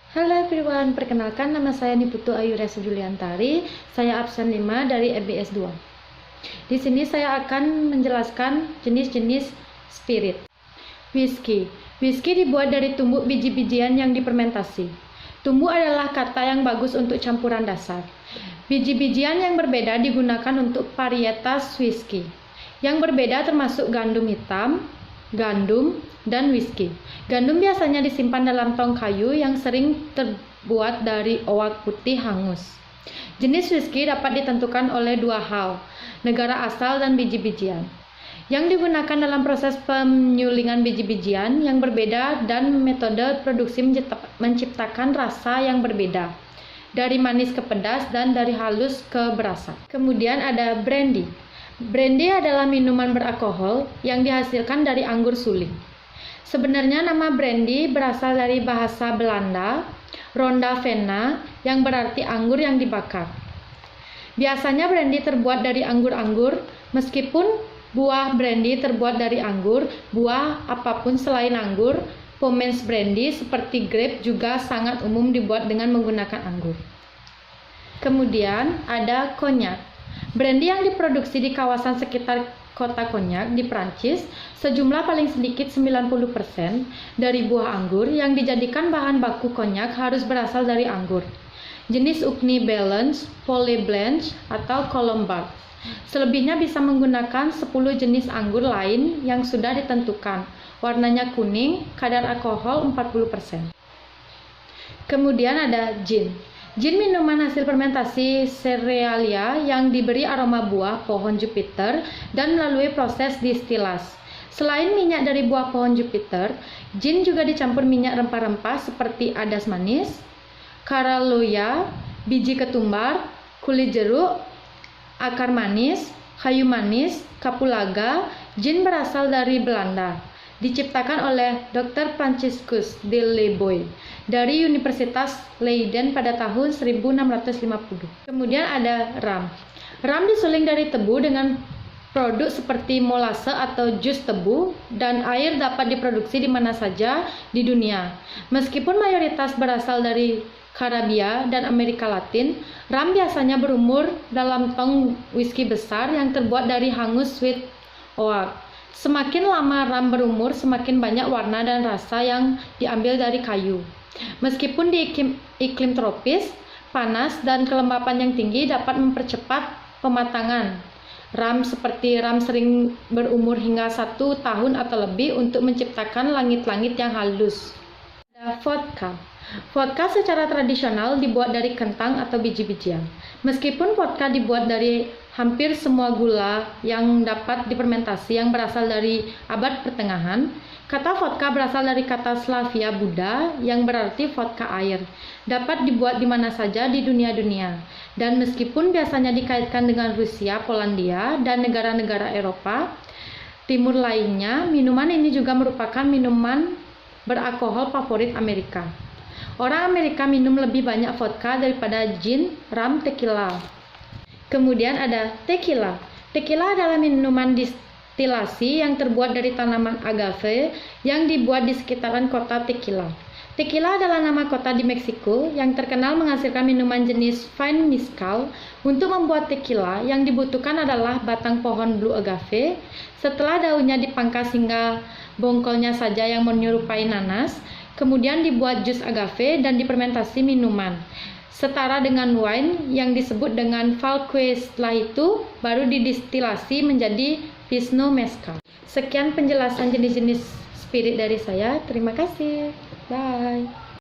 Halo everyone, perkenalkan nama saya Niputu Ayu Resa Juliantari. Saya absen 5 dari MBS 2. Di sini saya akan menjelaskan jenis-jenis spirit. Whisky. Whisky dibuat dari tumbuk biji-bijian yang difermentasi. Tumbuk adalah kata yang bagus untuk campuran dasar. Biji-bijian yang berbeda digunakan untuk varietas whisky. Yang berbeda termasuk gandum hitam, gandum, dan whisky. Gandum biasanya disimpan dalam tong kayu yang sering terbuat dari oak putih hangus. Jenis whisky dapat ditentukan oleh dua hal, negara asal dan biji-bijian. Yang digunakan dalam proses penyulingan biji-bijian yang berbeda dan metode produksi menciptakan rasa yang berbeda, dari manis ke pedas dan dari halus ke berasa. Kemudian ada brandy. Brandy adalah minuman beralkohol yang dihasilkan dari anggur suling. Sebenarnya nama brandy berasal dari bahasa Belanda, ronda vena, yang berarti anggur yang dibakar. Biasanya brandy terbuat dari anggur-anggur, meskipun buah brandy terbuat dari anggur, buah apapun selain anggur, pommes brandy seperti grape juga sangat umum dibuat dengan menggunakan anggur. Kemudian ada konyak. Brandy yang diproduksi di kawasan sekitar kota Konyak di Prancis, sejumlah paling sedikit 90% dari buah anggur yang dijadikan bahan baku konyak harus berasal dari anggur. Jenis Ugni Balance, Polly Blanche, atau Colombard. Selebihnya bisa menggunakan 10 jenis anggur lain yang sudah ditentukan. Warnanya kuning, kadar alkohol 40%. Kemudian ada gin. Gin minuman hasil fermentasi serealia yang diberi aroma buah pohon Jupiter dan melalui proses distilasi. Selain minyak dari buah pohon Jupiter, gin juga dicampur minyak rempah-rempah seperti adas manis, karaloya, biji ketumbar, kulit jeruk, akar manis, kayu manis, kapulaga. Gin berasal dari Belanda. Diciptakan oleh Dr. Franciscus de Leeuwenhoek dari Universitas Leiden pada tahun 1650. Kemudian ada rum. Rum disuling dari tebu dengan produk seperti molase atau jus tebu, dan air dapat diproduksi di mana saja di dunia. Meskipun mayoritas berasal dari Karibia dan Amerika Latin, rum biasanya berumur dalam tong whisky besar yang terbuat dari hangus sweet oak. Semakin lama rum berumur, semakin banyak warna dan rasa yang diambil dari kayu. Meskipun di iklim tropis, panas dan kelembapan yang tinggi dapat mempercepat pematangan. Rum seperti rum sering berumur hingga 1 tahun atau lebih untuk menciptakan langit-langit yang halus. Ada vodka. Vodka secara tradisional dibuat dari kentang atau biji-bijian. Meskipun vodka dibuat dari hampir semua gula yang dapat difermentasi yang berasal dari abad pertengahan, kata vodka berasal dari kata Slavia Buddha yang berarti vodka air. Dapat dibuat di mana saja di dunia, dan meskipun biasanya dikaitkan dengan Rusia, Polandia, dan negara-negara Eropa Timur lainnya, minuman ini juga merupakan minuman beralkohol favorit Amerika. Orang Amerika minum lebih banyak vodka daripada gin, rum, tequila. Kemudian ada tequila. Tequila adalah minuman distilasi yang terbuat dari tanaman agave yang dibuat di sekitaran kota Tequila. Tequila adalah nama kota di Meksiko yang terkenal menghasilkan minuman jenis vine mezcal. Untuk membuat tequila, yang dibutuhkan adalah batang pohon blue agave. Setelah daunnya dipangkas hingga bongkolnya saja yang menyerupai nanas, kemudian dibuat jus agave dan difermentasi minuman setara dengan wine yang disebut dengan Falque. Setelah itu baru didistilasi menjadi Vino mezcal. Sekian penjelasan jenis-jenis spirit dari saya. Terima kasih. Bye.